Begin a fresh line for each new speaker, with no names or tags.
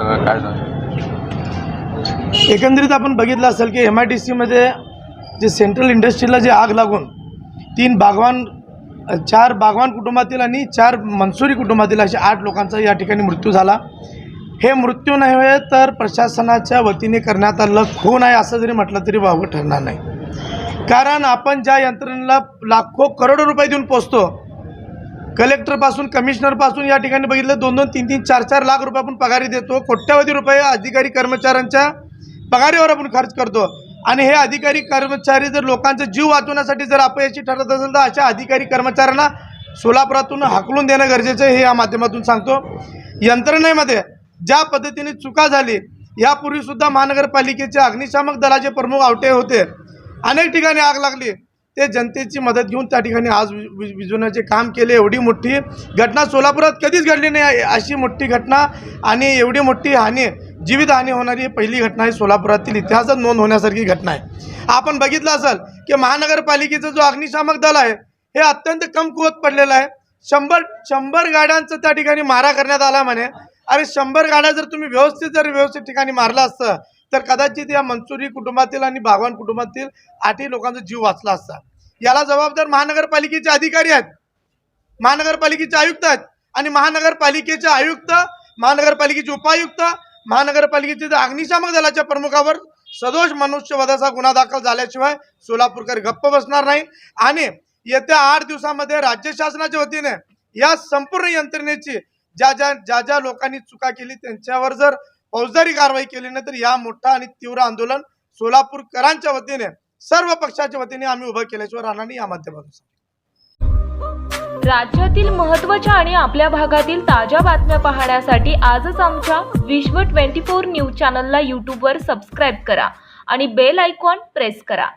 काय झालं?
एकंदरीत आपण बघितलं असेल की MIDCमध्ये जे सेंट्रल इंडस्ट्रीला जे आग लागून 4 बागवान कुटुंबातील आणि 4 मनसुरी कुटुंबातील असे 8 लोकांचा या ठिकाणी मृत्यू झाला। हे मृत्यू नव्हे तर प्रशासनाच्या वतीने करण्यात आलेलं खून आहे असं जरी म्हटलं तरी वावगं ठरणार नाही। कारण आपण ज्या यंत्रणेला लाखो करोडो रुपये देऊन पोचतो, कलेक्टरपासून कमिशनरपासून या ठिकाणी बघितलं 2-2, 3-3, 4-4 लाख रुपये आपण पगारी देतो, कोट्यवधी रुपये अधिकारी कर्मचाऱ्यांच्या पगारीवर आपण खर्च करतो। आणि हे अधिकारी कर्मचारी जर लोकांचा जीव वाचवण्यासाठी जर अपयशी ठरत असेल तर अशा अधिकारी कर्मचाऱ्यांना सोलापुरातून हाकलून देणं गरजेचं आहे, हे या माध्यमातून सांगतो। यंत्रणेमध्ये ज्या पद्धतीने चुका झाली, यापूर्वीसुद्धा महानगरपालिकेचे अग्निशामक दलाचे प्रमुख आवटे होते, अनेक ठिकाणी आग लागली, ते जनतेची मदत घेऊन त्या ठिकाणी आज विझवण्याचे काम केले। एवढी मोठी घटना सोलापुरात कधीच घडली नाही, अशी मोठी घटना आणि एवढी मोठी हानी, जीवितहानी होणारी पहिली घटना आहे। सोलापुरातील इतिहासात नोंद होण्यासारखी घटना आहे। आपण बघितलं असेल की महानगरपालिकेचा जो अग्निशामक दल आहे हे अत्यंत कमकुवत पडलेलं आहे। 100 गाड्यांचा त्या ठिकाणी मारा करण्यात आला म्हणे। अरे 100 गाड्या जर तुम्ही व्यवस्थित ठिकाणी मारला असतं तर कदाचित या मनसुरी कुटुंबातील आणि बागवान कुटुंबातील 8 लोकांचा जीव वाचला असता। याला जबाबदार महानगरपालिकेचे अधिकारी आहेत, महानगरपालिकेचे आयुक्त आहेत आणि महानगरपालिकेचे आयुक्त, महानगरपालिकेचे उपायुक्त, महानगरपालिकेचे अग्निशामक दलाच्या प्रमुखावर सदोष मनुष्यवधाचा गुन्हा दाखल झाल्याशिवाय सोलापूरकर गप्प बसणार नाही। आणि येत्या 8 दिवसांमध्ये राज्य शासनाच्या वतीने या संपूर्ण यंत्रणेची ज्या लोकांनी चुका केली त्यांच्यावर जर फौजदारी कारवाई केली नाही तर या मोठा आणि तीव्र आंदोलन सोलापूरकरांच्या वतीने, सर्व पक्षाच्या वतीने आम्ही उभं केल्याशिवाय राहणार नाही। या माध्यमातून
राज्यातील महत्त्वाच्या आणि आपल्या भागातील ताज्या बातम्या पाहण्यासाठी आजच आमच्या विश्व 24 न्यूज चॅनलला यूट्यूबवर सबस्क्राईब करा आणि बेल आयकॉन प्रेस करा।